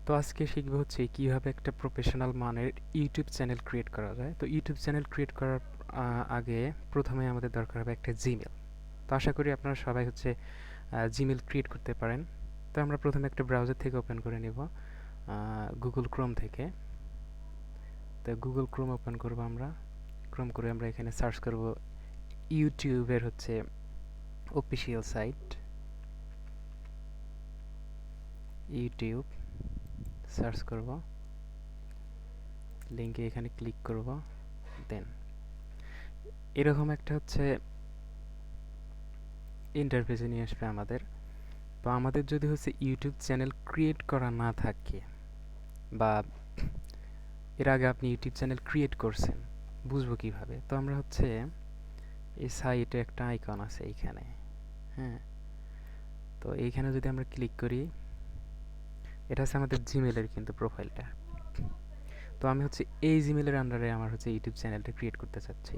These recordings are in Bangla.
তো আজকে শিখবো হচ্ছে কিভাবে একটা প্রফেশনাল মানের ইউটিউব চ্যানেল ক্রিয়েট করা যায়। তো ইউটিউব চ্যানেল ক্রিয়েট করার আগে প্রথমে আমাদের দরকার হবে একটা জিমেল। তো আশা করি আপনারা সবাই হচ্ছে জিমেল ক্রিয়েট করতে পারেন। তো আমরা প্রথমে একটা ব্রাউজার থেকে ওপেন করে নেব, গুগল ক্রোম থেকে। তো গুগল ক্রোম ওপেন করব আমরা। ক্রোম করে আমরা এখানে সার্চ করব ইউটিউবের হচ্ছে অফিসিয়াল সাইট, ইউটিউব সার্চ করব, লিঙ্কে এখানে ক্লিক করব। দেন এরকম একটা হচ্ছে ইন্টারফেসে নিয়ে আসবে আমাদের। তো আমাদের যদি হচ্ছে ইউটিউব চ্যানেল ক্রিয়েট করা না থাকে, বা এর আগে আপনি ইউটিউব চ্যানেল ক্রিয়েট করছেন, বুঝবো কিভাবে? তো আমরা হচ্ছে এই সাইটে একটা আইকন আছে এইখানে, হ্যাঁ। তো এইখানে যদি আমরা ক্লিক করি, এটা হচ্ছে আমাদের জিমেলের কিন্তু প্রোফাইলটা। তো আমি হচ্ছে এই জিমেলের আন্ডারে আমার হচ্ছে ইউটিউব চ্যানেলটা ক্রিয়েট করতে চাচ্ছি।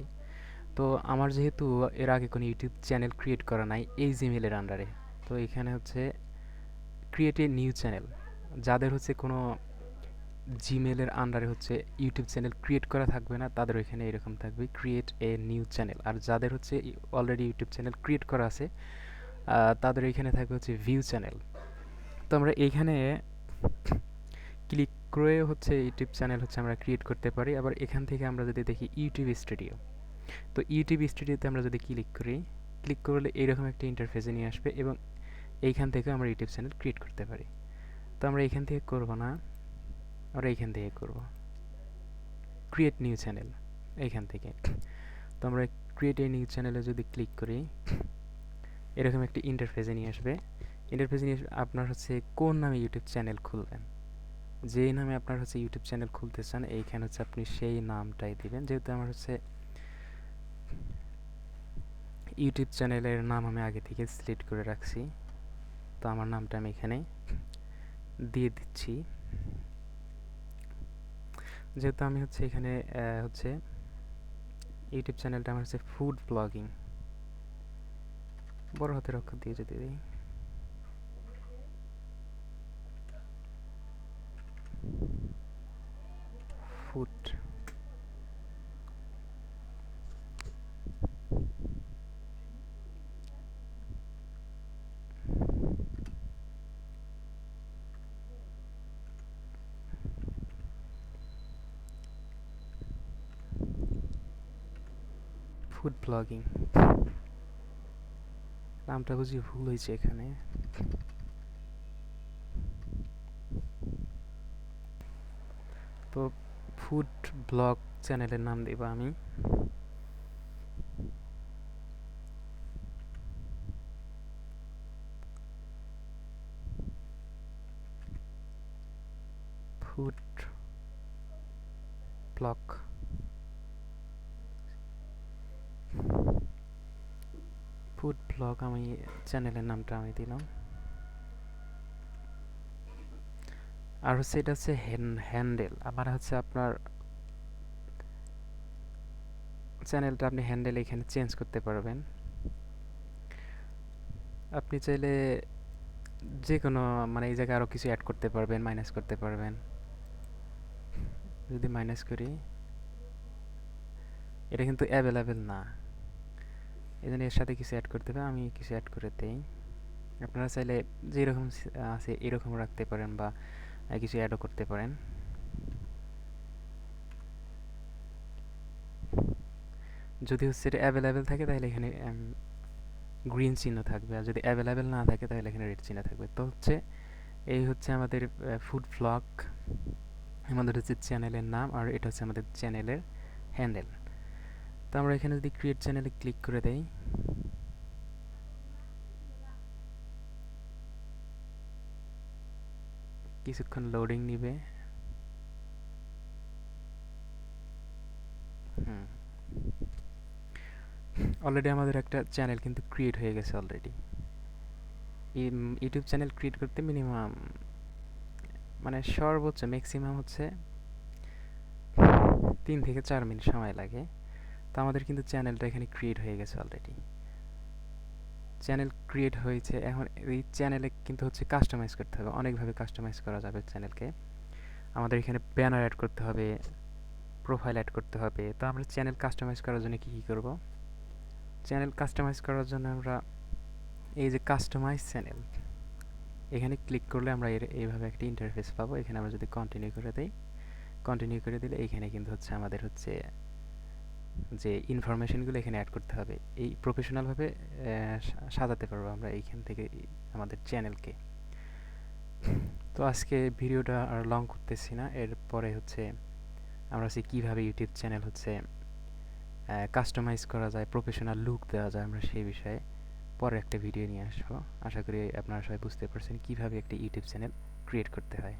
তো আমার যেহেতু এর আগে কোনো ইউটিউব চ্যানেল ক্রিয়েট করা নাই এই জিমেলের আন্ডারে, তো এখানে হচ্ছে ক্রিয়েট এ নিউ চ্যানেল। যাদের হচ্ছে কোনো জিমেলের আন্ডারে হচ্ছে ইউটিউব চ্যানেল ক্রিয়েট করা থাকবে না, তাদের ওইখানে এরকম থাকবে ক্রিয়েট এ নিউ চ্যানেল। আর যাদের হচ্ছে অলরেডি ইউটিউব চ্যানেল ক্রিয়েট করা আছে, তাদের এইখানে থাকবে হচ্ছে ভিউ চ্যানেল। তো আমরা এইখানে ক্লিক করে হচ্ছে ইউটিউব চ্যানেল হচ্ছে আমরা ক্রিয়েট করতে পারি। আবার এখান থেকে আমরা যদি দেখি ইউটিউব স্টুডিও, তো ইউটিউব স্টুডিওতে আমরা যদি ক্লিক করি, ক্লিক করলে এইরকম একটা ইন্টারফেসে নিয়ে আসবে এবং এইখান থেকে আমরা ইউটিউব চ্যানেল ক্রিয়েট করতে পারি। তো আমরা এইখান থেকে করব না, আমরা এইখান থেকে করব ক্রিয়েট নিউ চ্যানেল এইখান থেকে। তো আমরা ক্রিয়েট এ নিউ চ্যানেলে যদি ক্লিক করি, এরকম একটা ইন্টারফেসে নিয়ে আসবে। ইন্টারফেসে নিয়ে আপনার হচ্ছে কোন নামে ইউটিউব চ্যানেল খুলবেন, যেই নামে আপনার হচ্ছে ইউটিউব চ্যানেল খুলতে চান, এইখানে হচ্ছে আপনি সেই নামটাই দিবেন। যেহেতু আমার হচ্ছে ইউটিউব চ্যানেলের নাম আমি আগে থেকে সিলেক্ট করে রাখছি, তো আমার নামটা আমি এখানে দিয়ে দিচ্ছি। যেহেতু আমি হচ্ছে এখানে হচ্ছে ইউটিউব চ্যানেলটা আমার হচ্ছে ফুড ব্লগিং, বড় হাতের অক্ষর দিয়ে যদি দিই, ফুড ফুড ব্লগিং নামটা বুঝি ভুল হয়েছে এখানে। তো ফুড ব্লগ চ্যানেলের নাম দেব আমি। ফুড ব্লগ, ফুড ব্লগ আমি চ্যানেলের নামটা আমি দিলাম। আর হচ্ছে এটা হচ্ছে হ্যান্ডেল। আমার হচ্ছে আপনার চ্যানেলটা আপনি হ্যান্ডেল এখানে চেঞ্জ করতে পারবেন। আপনি চাইলে যে কোনো মানে এই জায়গায় আরও কিছু অ্যাড করতে পারবেন, মাইনাস করতে পারবেন। যদি মাইনাস করি, এটা কিন্তু অ্যাভেলেবেল না, এই জন্য এর সাথে কিছু অ্যাড করতে হবে। আমি কিছু অ্যাড করে দেই। আপনারা চাইলে যেরকম আছে এরকম রাখতে পারেন, বা কিছু অ্যাডও করতে পারেন। যদি হচ্ছে এটা অ্যাভেলেবেল থাকে তাহলে এখানে গ্রিন চিহ্ন থাকবে, আর যদি অ্যাভেলেবেল না থাকে তাহলে এখানে রেড চিহ্ন থাকবে। তো হচ্ছে এই হচ্ছে আমাদের ফুড ব্লগ, আমাদের হচ্ছে চ্যানেলের নাম, আর এটা হচ্ছে আমাদের চ্যানেলের হ্যান্ডেল। তো আমরা এখানে যদি ক্রিয়েট চ্যানেলে ক্লিক করে দেই, কিছুক্ষণ লোডিং নিবে। অলরেডি আমাদের একটা চ্যানেল কিন্তু ক্রিয়েট হয়ে গেছে অলরেডি। ইউটিউব চ্যানেল ক্রিয়েট করতে মিনিমাম মানে সর্বোচ্চ ম্যাক্সিমাম হচ্ছে 3 থেকে 4 মিনিট সময় লাগে। তো আমাদের কিন্তু চ্যানেলটা এখানে ক্রিয়েট হয়ে গেছে অলরেডি। চ্যানেল ক্রিয়েট হয়েছে, এখন এই চ্যানেলে কিন্তু হচ্ছে কাস্টমাইজ করতে হবে, অনেকভাবে কাস্টমাইজ করা যাবে চ্যানেলকে। আমাদের এখানে ব্যানার অ্যাড করতে হবে, প্রোফাইল অ্যাড করতে হবে। তো আমরা চ্যানেল কাস্টমাইজ করার জন্য কী কী করব? চ্যানেল কাস্টমাইজ করার জন্য আমরা এই যে কাস্টমাইজ চ্যানেল, এখানে ক্লিক করলে আমরা এইভাবে একটা ইন্টারফেস পাবো। এখানে আমরা যদি কন্টিনিউ করে দিই, কন্টিনিউ করে দিলে এইখানে কিন্তু হচ্ছে আমাদের হচ্ছে যে ইনফরমেশনগুলো এখানে অ্যাড করতে হবে। এই প্রফেশনালভাবে সাজাতে পারবো আমরা এইখান থেকে আমাদের চ্যানেলকে। তো আজকে ভিডিওটা আর লং করতেছি না, এরপরে হচ্ছে আমরা হচ্ছে কীভাবে ইউটিউব চ্যানেল হচ্ছে কাস্টমাইজ করা যায়, প্রফেশনাল লুক দেওয়া যায়, আমরা সেই বিষয়ে পরে একটা ভিডিও নিয়ে আসবো। আশা করি আপনারা সবাই বুঝতে পারছেন কীভাবে একটা ইউটিউব চ্যানেল ক্রিয়েট করতে হয়।